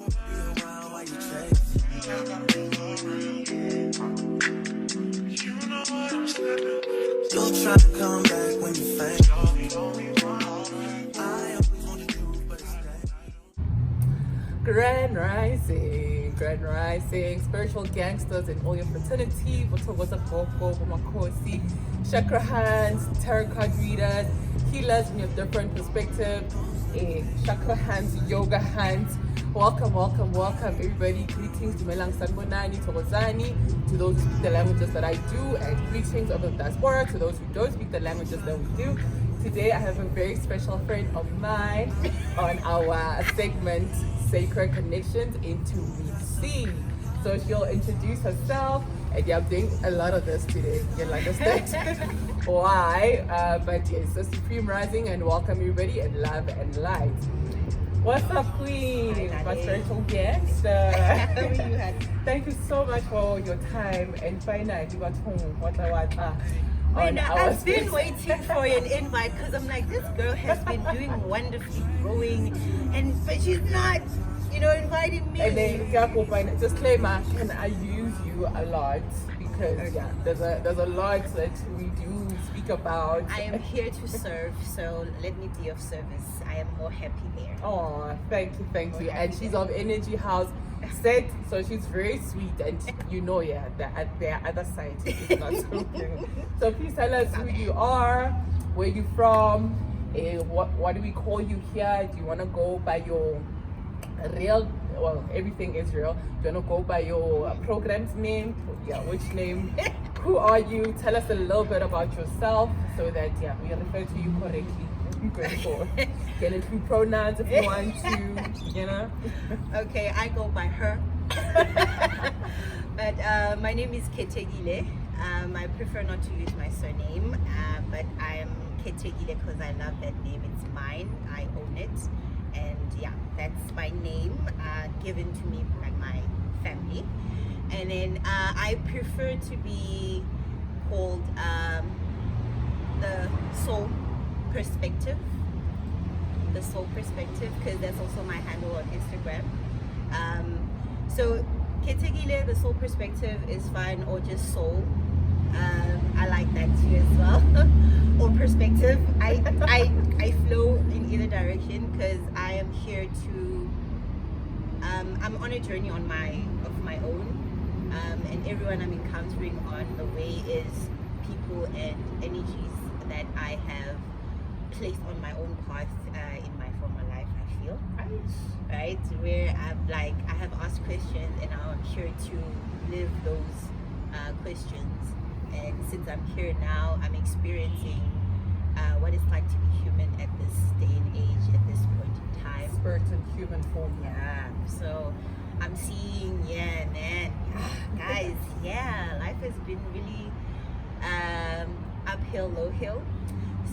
You'll try to come back when you faint. Grand Rising, spiritual gangsters in all your fraternity, Botogoza Boko, Bomakosi, chakra hands, tarot card readers, healers in your different perspective, chakra hands, yoga hands. Welcome, everybody. Greetings to Melang Sanbonani, Togozani, to those who speak the languages that I do, and greetings of the diaspora to those who don't speak the languages that we do. Today I have a very special friend of mine on our segment Sacred Connections IntoMeSee. So she'll introduce herself, and yeah, I'm doing a lot of this today. You'll understand why. But yes, so Supreme Rising, and welcome everybody, and love and light. What's up, Queen? My spiritual guest. Thank you so much for your time. And finally, you got home. What I want. I've been waiting for an invite because I'm like, this girl has been doing wonderfully growing, but she's not, inviting me. And then, disclaimer, can I use you a lot? Because yeah, there's a lot that we do speak about. I am here to serve, so let me be of service. I am more happy there. Oh, thank you. And she's of Energy House set, so she's very sweet, and the other side is not so good. So please tell us who you are, where you from, what do we call you here? Do you want to go by your real, well, everything is real. Do you want to go by your program's name? Yeah, which name? Who are you? Tell us a little bit about yourself so that we refer to you correctly going forward. Can include pronouns if you want to, Okay, I go by her. But my name is Khethekile. I prefer not to use my surname, but I am Khethekile because I love that name. It's mine. I own it. And yeah, that's my name given to me by my family. And then I prefer to be called the Soul Perspective. The Soul Perspective, because that's also my handle on Instagram. So Khethekile, the Soul Perspective is fine, or just Soul. I like that too as well. Or perspective. I flow in either direction because I am here to. I'm on a journey of my own, and everyone I'm encountering on the way is people and energies that I have placed on my own path in my former life. I feel right where I have asked questions, and now I'm here to live those questions. And since I'm here now, I'm experiencing what it's like to be human at this day and age, at this point in time. Spirit in human form. Yeah. So I'm seeing, guys, life has been really uphill, low hill.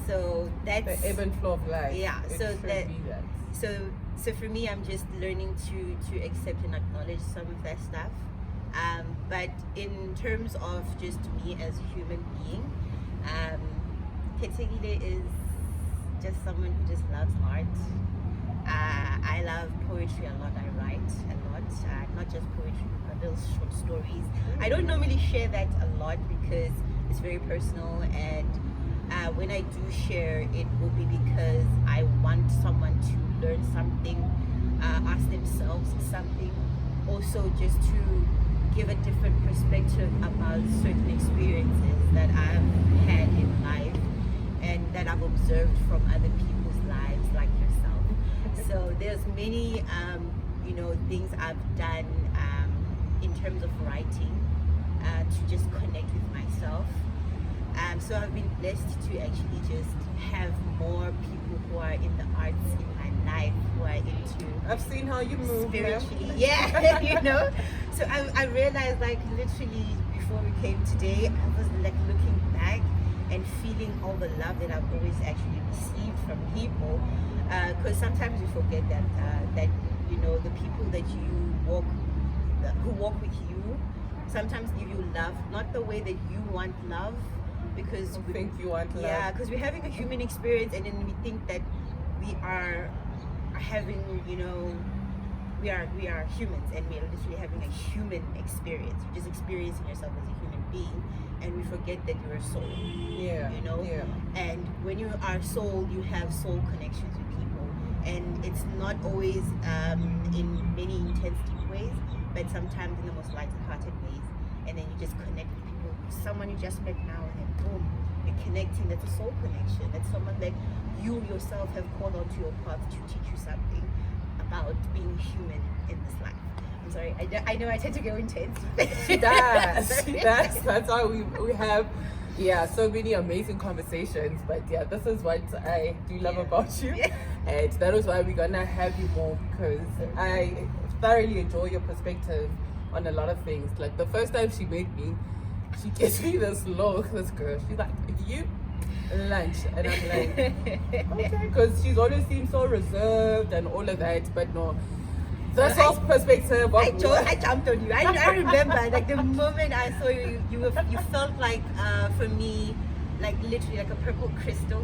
So that's the ebb and flow of life. Yeah. That. So for me, I'm just learning to accept and acknowledge some of that stuff. But in terms of just me as a human being, Khethekile is just someone who just loves art. I love poetry a lot. I write a lot, not just poetry, but little short stories. I don't normally share that a lot because it's very personal, and when I do share, it will be because I want someone to learn something, ask themselves something, also just to give a different perspective about certain experiences that I've had in life and that I've observed from other people's lives, like yourself. So there's many, things I've done in terms of writing to just connect with myself. So I've been blessed to actually just have more people who are in the arts in my life, who are into. I've seen how you move spiritually. Yeah, So I realized, literally before we came today, I was looking back and feeling all the love that I've always actually received from people. Because sometimes you forget that the people that who walk with you, sometimes give you love, not the way that you want love. Because we think you want love. Yeah, because we're having a human experience, and then we think that we are having, we are humans, and we are literally having a human experience. You're just experiencing yourself as a human being, and we forget that you're a soul. Yeah. You know. Yeah. And when you are soul, you have soul connections with people, and it's not always in many intense deep ways, but sometimes in the most light-hearted ways. And then you just connect with people, someone you just met now, and then boom, you're connecting. That's a soul connection. That's someone that you yourself have called onto your path to teach you something about being human in this life. I'm sorry, I know I tend to go intense. She does. She does. That's why we have so many amazing conversations. But yeah, this is what I do love about you. And that is why we're gonna have you more, because I thoroughly enjoy your perspective on a lot of things. Like the first time she met me, she gives me this look, this girl. She's like, you lunch, and I'm like, okay, because she's always seemed so reserved and all of that, but no, the self perspective. I jumped on you. I remember like the moment I saw you, you felt like for me, like literally like a purple crystal.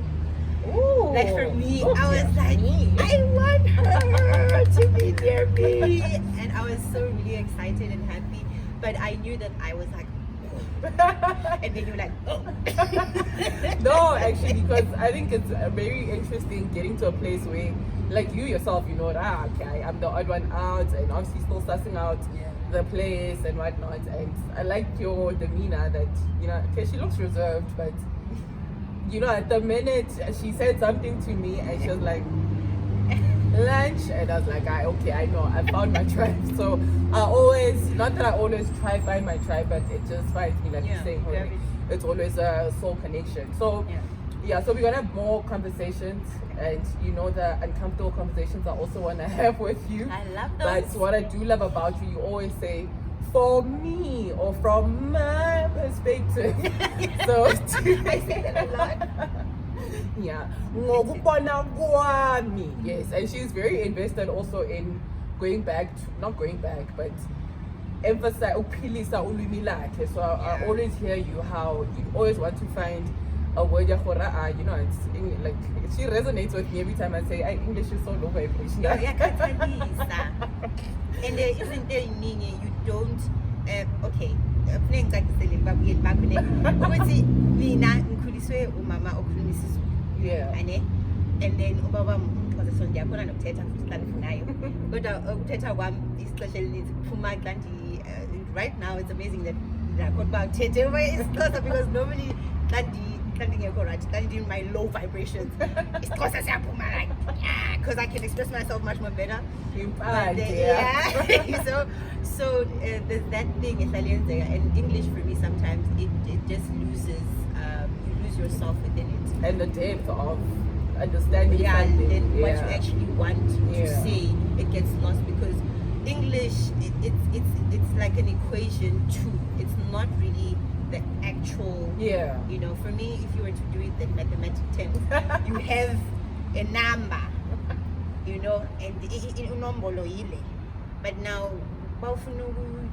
Ooh, like for me, I was like, I want her to be near me, and I was so really excited and happy. But I knew that I was like, and then you're like, oh. No, actually, because I think it's very interesting getting to a place where, like you yourself, you know, okay, I'm the odd one out, and obviously still sussing out the place and whatnot. And I like your demeanor that, you know, okay, she looks reserved, but you know, at the minute she said something to me, and she was like, lunch, and I was like, okay, I know, I found my tribe. So I always, not that I always try find my tribe, but it just finds me, like you're saying, it's always a soul connection. So so we're gonna have more conversations, and you know, the uncomfortable conversations I also want to have with you. I love those. But what I do love about you, you always say, for me, or from my perspective. So I say that a lot. Yes, and she's very invested also in going back to, not going back, but emphasize uphilisa ulwimi lakhe. So I always hear you how you always want to find a word, you know, it's like she resonates with me every time I say English is so low vibration. And there isn't there you don't okay, playing back the back ukuthi mina ngikhuliswe umama okhulumisa isiZulu. And then ubaba mxhosa, so ndiyakhona nokuthetha futhi xa ndifunayo, kodwa ukuthetha kwami isixesha elininzi kuphuma xa right now. It's amazing that ndiyakhona uba uthethe isiXhosa, because normally xa ndingekho right, xa ndin my low vibrations, isiXhosa siyaphuma like because I can express myself much more better. So there's that thing and English for me sometimes it just loses, you lose yourself within it, and the depth of understanding and what you actually want to say, it gets lost, because English it's like an equation too. It's not really the actual, you know, for me, if you were to do it in mathematical terms, you have a number, you know, and but now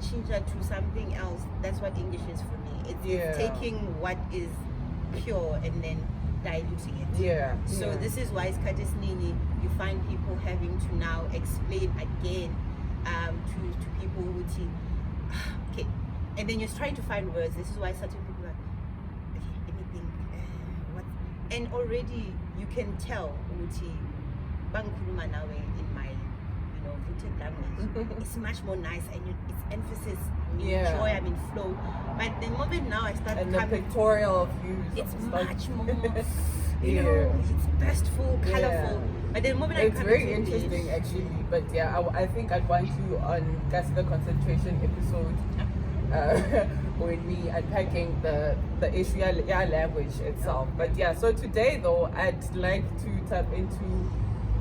change that to something else. That's what English is for me. It's taking what is pure and then diluting it. So this is why you find people having to now explain again to people who okay, and then you're trying to find words. This is why certain people are okay, anything what, and already you can tell Bankuluma nawe in my, you know, rooted language. It's much more nice, and it's emphasis, joy, I'm in flow. But the moment now I start and the pictorial views, it's much more you know, it's burstful, colorful. But the moment it's very interesting actually. But I think I'd want you on the concentration episode with me unpacking the issue language itself. But so today though, I'd like to tap into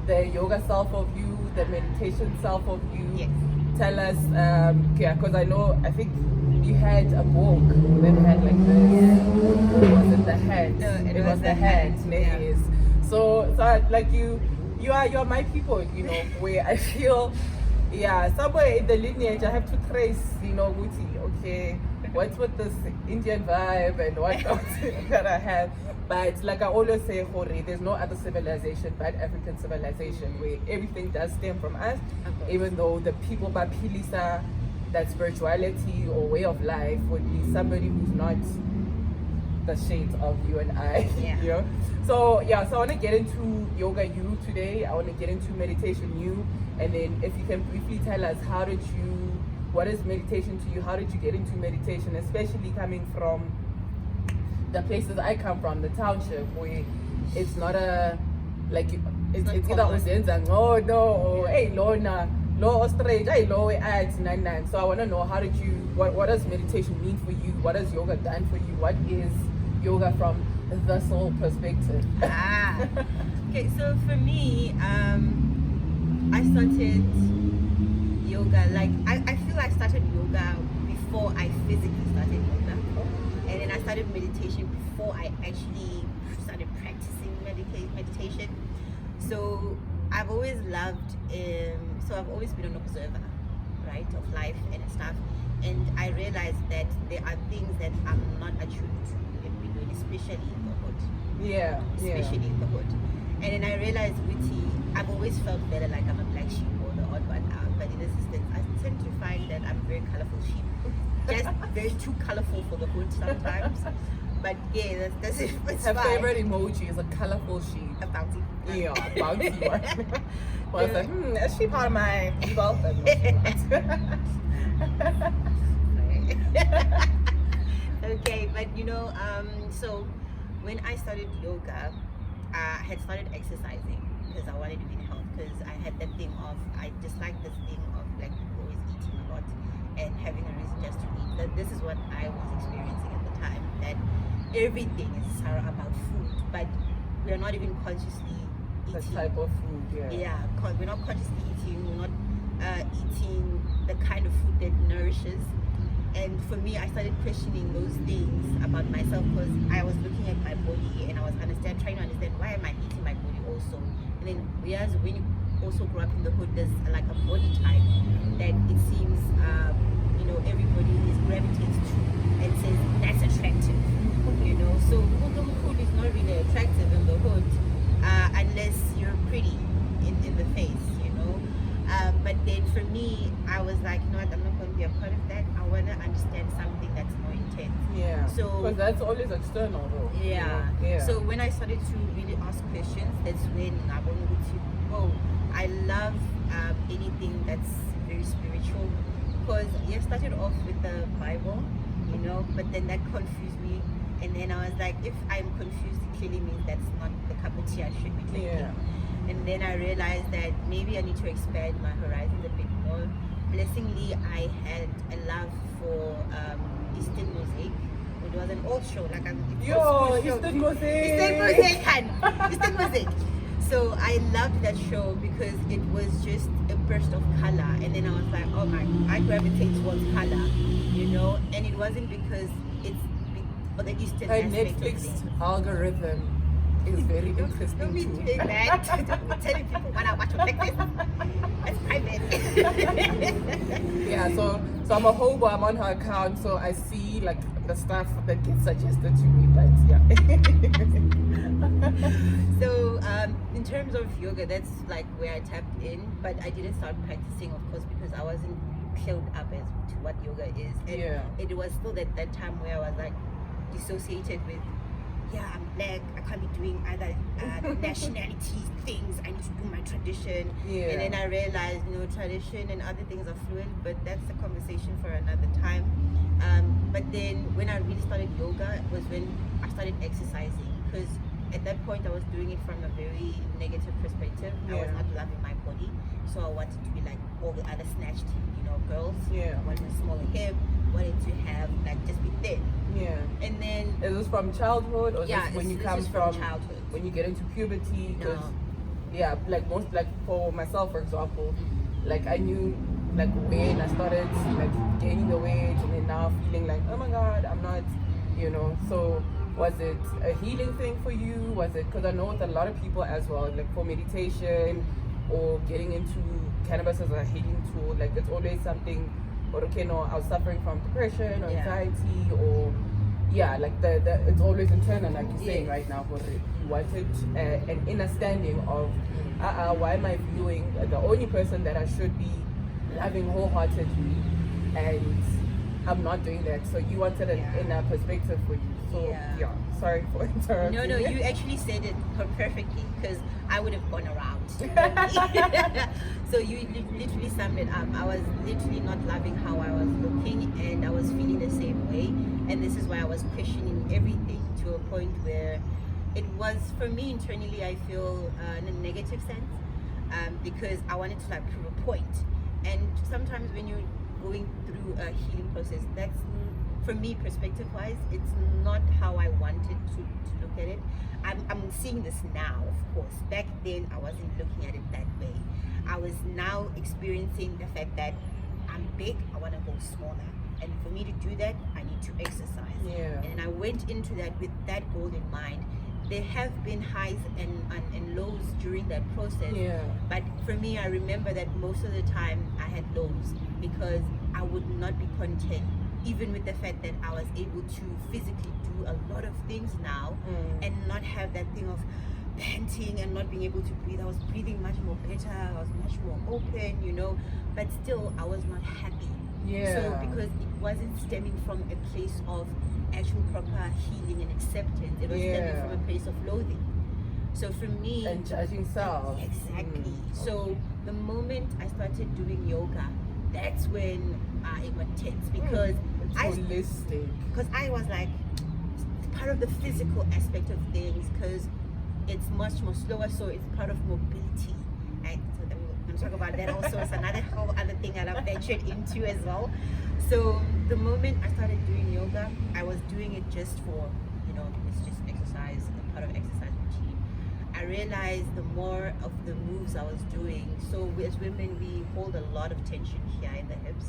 the yoga self of you, the meditation self of you. Yes. Tell us, because I think you had a book that had like this. Was it the head? No, it was the head. Yes. So like you're my people, you know, where I feel somewhere in the lineage I have to trace, you know, okay, what's with this Indian vibe and whatnot that I have. But like I always say, Hore, there's no other civilization but African civilization where everything does stem from us, even though the people Bapilisa, that spirituality or way of life would be somebody who's not the shades of you and I, you know. So yeah, so I want to get into yoga you today. I want to get into meditation you, and then if you can briefly tell us what is meditation to you? How did you get into meditation, especially coming from the places I come from, the township, where it's not a like it's either uzenza no or hey Lorna law strange hey law at 99. So I want to know what does meditation mean for you? What has yoga done for you? What is yoga from the soul perspective? Okay, so for me, I started yoga, like I feel I started yoga before I physically started yoga, and then I started meditation before I actually started practicing meditation. So I've always loved, so I've always been an observer, right, of life and stuff, and I realized that there are things that I'm not attuned to in doing, especially in the hood. Especially in the hood. And then I realized I've always felt better like I'm a black sheep or the odd one out, but in this instance I tend to find that I'm a very colorful sheep. Just very too colorful for the hood sometimes. But yeah, that's it. Her favorite emoji is a colorful sheep. A bouncy. Yeah, a bouncy one. Well, I was like, is she part of my people? Okay, but so when I started yoga, I had started exercising because I wanted to be in health, because I had that thing of, I dislike this thing of like people always eating a lot and having a reason just to eat. That this is what I was experiencing at the time, that everything is about food, but we are not even consciously eating. The type of food, we're not consciously eating, we're not eating the kind of food that nourishes. And for me, I started questioning those things about myself, because I was looking at my body and I was trying to understand why am I eating my body also. And then whereas when you also grow up in the hood, there's like a body type that it seems everybody gravitates to and says that's attractive. So hood is not really attractive in the hood unless you're pretty in the face, but then for me, I was like, I'm not going to be a part of that. I want to understand something that's more intense. So because that's always external though. So when I started to really ask questions, that's when I wanted to go. I love anything that's very spiritual, because I started off with the Bible, but then that confused me. And then I was like, if I'm confused, it clearly means that's not the cup of tea I should be drinking. And then I realized that maybe I need to expand my horizons a bit more. Blessingly, I had a love for Eastern music. It was an old show, like Eastern music. So I loved that show because it was just a burst of color, and then I was like, oh my, I gravitate towards color, and it wasn't because it's for the Eastern aspect Netflix of things. algorithm is very interesting Don't be too. doing that. Don't be telling people when I watch a breakfast. It's private. So I'm a hobo, I'm on her account, so I see like the stuff that gets suggested to me, but So in terms of yoga, that's like where I tapped in, but I didn't start practicing, of course, because I wasn't filled up as to what yoga is. And it was still that time where I was like dissociated with, I'm black, I can't be doing other nationality things, I need to do my tradition. And then I realized, tradition and other things are fluid, but that's a conversation for another time. But then when I really started yoga was when I started exercising, because at that point I was doing it from a very negative perspective. I was not loving my body, so I wanted to be like all the other snatched girls. I wanted a smaller hip, wanted to have just be thin. And then is this from childhood, or just when you come from childhood, when you get into puberty? Because for myself, for example, I knew when I started gaining the weight, and then now feeling like, oh my god, I'm not, so was it a healing thing for you? Was it, because I know with a lot of people as well, for meditation or getting into cannabis as a healing tool, it's always something or okay, no, I was suffering from depression or Yeah. anxiety, or yeah, like the it's always internal, like you're saying right now. But you wanted an understanding of why am I viewing the only person that I should be loving wholeheartedly, and I'm not doing that. So you wanted an inner perspective for you. So Yeah. sorry for interrupting. No, you actually said it perfectly, because I would have gone around. So you literally summed it up. I was literally not loving how I was looking, and I was feeling the same way. And this is why I was questioning everything to a point where it was, for me internally, I feel in a negative sense, because I wanted to like prove a point. And sometimes when you're going through a healing process, that's, for me, perspective-wise, it's not how I wanted to look at it. I'm seeing this now, of course. Back then, I wasn't looking at it that way. I was now experiencing the fact that I'm big, I want to go smaller. And for me to do that, I need to exercise. Yeah. And I went into that with that goal in mind. There have been highs and lows during that process. Yeah. But for me, I remember that most of the time I had lows, because I would not be content, even with the fact that I was able to physically do a lot of things now, and not have that thing of panting and not being able to breathe. I was breathing much more better, I was much more open, you know, but still I was not happy. Yeah. So because it wasn't stemming from a place of actual proper healing and acceptance, it was stemming from a place of loathing. So for me, And judging self. exactly. So the moment I started doing yoga, that's when I got tense, because It's holistic. I was like, it's part of the physical aspect of things, because it's much more slower, so it's part of mobility. Right? So then we're going to talk about that also. It's another whole other thing that I've ventured into as well. So the moment I started doing yoga, I was doing it just for, you know, it's just exercise, a part of exercise routine. I realized the more of the moves I was doing, so as women, we hold a lot of tension here in the hips.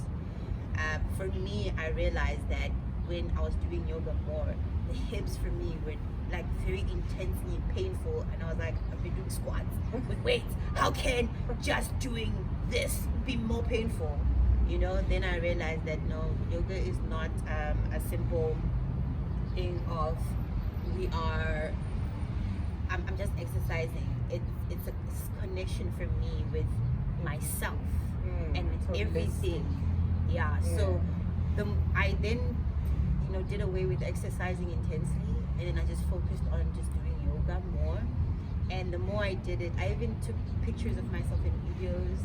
For me, I realized that when I was doing yoga more, the hips for me were like very intensely painful, and I was like, I've been doing squats with weights. How can just doing this be more painful? You know, then I realized that no, yoga is not a simple thing of I'm just exercising. It's a connection for me with myself and with holistic. everything. Yeah. So I then, you know, did away with exercising intensely, and then I just focused on just doing yoga more. And the more I did it, I even took pictures of myself in videos.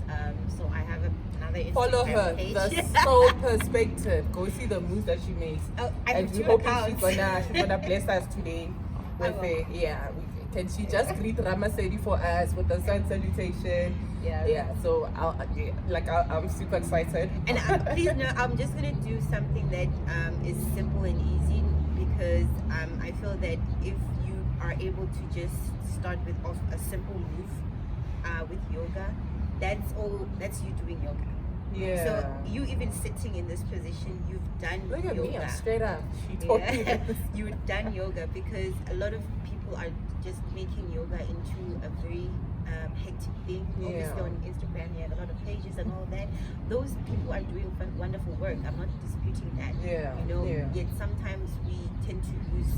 So I have another Instagram Follow her, page. the soul perspective. Go see the moves that she makes. Oh, I have And we two hope accounts. she's gonna bless us today with will. can she just greet Ramasedi for us with the sun salutation? Yeah. So I'm super excited. And please know, I'm just gonna do something that is simple and easy, because I feel that if you are able to just start with a simple move with yoga, that's you doing yoga. Yeah. So you even sitting in this position, you've done Look at yoga. me, I'm straight up. She told me Yeah. this. You've done yoga, because a lot of people are just making yoga into a very hectic thing. Obviously Yeah. on Instagram you have a lot of pages and all that. Those people are doing wonderful work. I'm not disputing that. Yeah, You know, yeah. yet sometimes we tend to lose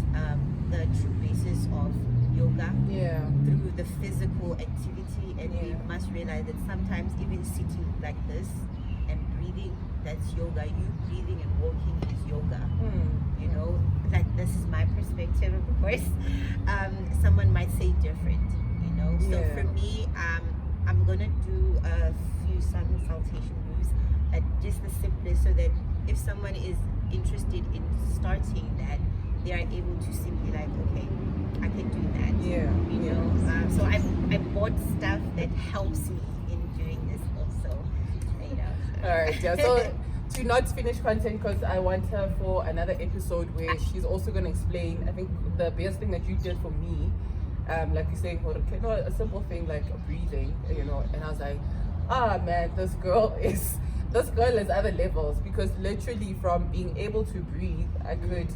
the true basis of yoga Yeah. through the physical activity, and we Yeah. must realize that sometimes even sitting like this and breathing, that's yoga. You breathing and walking is yoga. You know, like, this is my perspective, of course. Someone might say different, you know. So Yeah. for me, I'm gonna do a few sun salutation moves, just the simplest, so that if someone is interested in starting that, they are able to simply like, okay, I can do that. Yeah. You know. So I bought stuff that helps me in doing this also. You know. So. All right, yeah. So to not finish content, because I want her for another episode where she's also going to explain, I think, the best thing that you did for me, like you're saying, a simple thing like breathing, you know, and I was like, man, this girl is other levels, because literally from being able to breathe, I could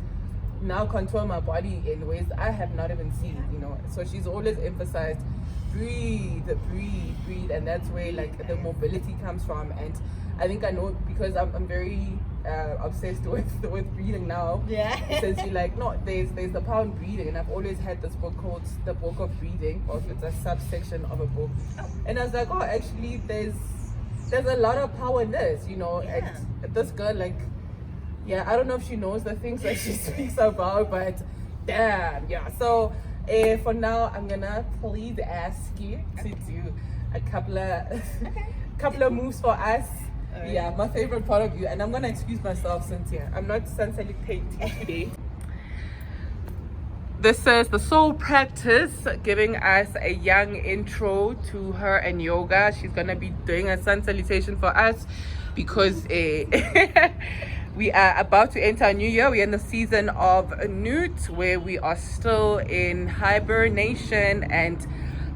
now control my body in ways I have not even seen, you know. So she's always emphasized breathe, and that's where like the mobility comes from. And I think I know because I'm very obsessed with breathing now. Yeah. Essentially, like, no, there's the pound breathing, and I've always had this book called The Book of Breathing, or it's a subsection of a book. And I was like, oh, actually, there's a lot of power in this, you know. Yeah. And this girl, like, yeah, I don't know if she knows the things that she speaks about, but damn, yeah. So for now, I'm gonna please ask you to do a couple of moves for us. Alright. Yeah, my favorite part of you, and I'm gonna excuse myself, Cynthia. I'm not sincerely paid today. This is the Soul Practice giving us a young intro to her and yoga. She's gonna be doing a sun salutation for us because we are about to enter a new year. We're in the season of Newt, where we are still in hibernation. And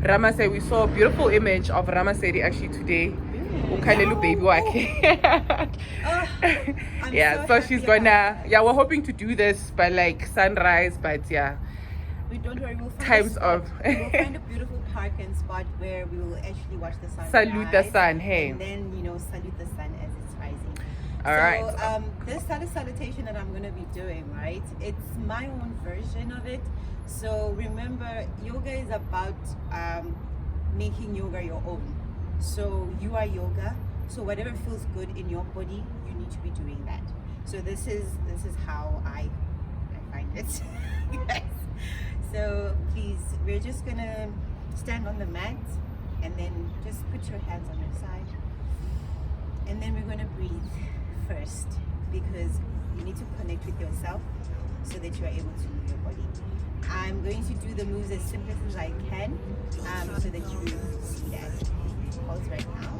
Ramasedi, we saw a beautiful image of Ramasedi actually today. Ukalelu baby wake. Yeah, so she's gonna, yeah, we're hoping to do this by like sunrise, but yeah. We don't worry, we'll find Times a spot. of We'll find a beautiful park and spot where we will actually watch the sun Salute the rise, sun, hey. and then, you know, salute the sun as it's rising. All right. This salutation that I'm going to be doing, right, it's my own version of it. So remember, yoga is about making yoga your own. So you are yoga, so whatever feels good in your body, you need to be doing that. So this is how I find it. Yes. So please, we're just gonna stand on the mat and then just put your hands on your side, and then we're gonna breathe first, because you need to connect with yourself so that you are able to move your body. I'm going to do the moves as simple as I can, so that you see that. Pause right now.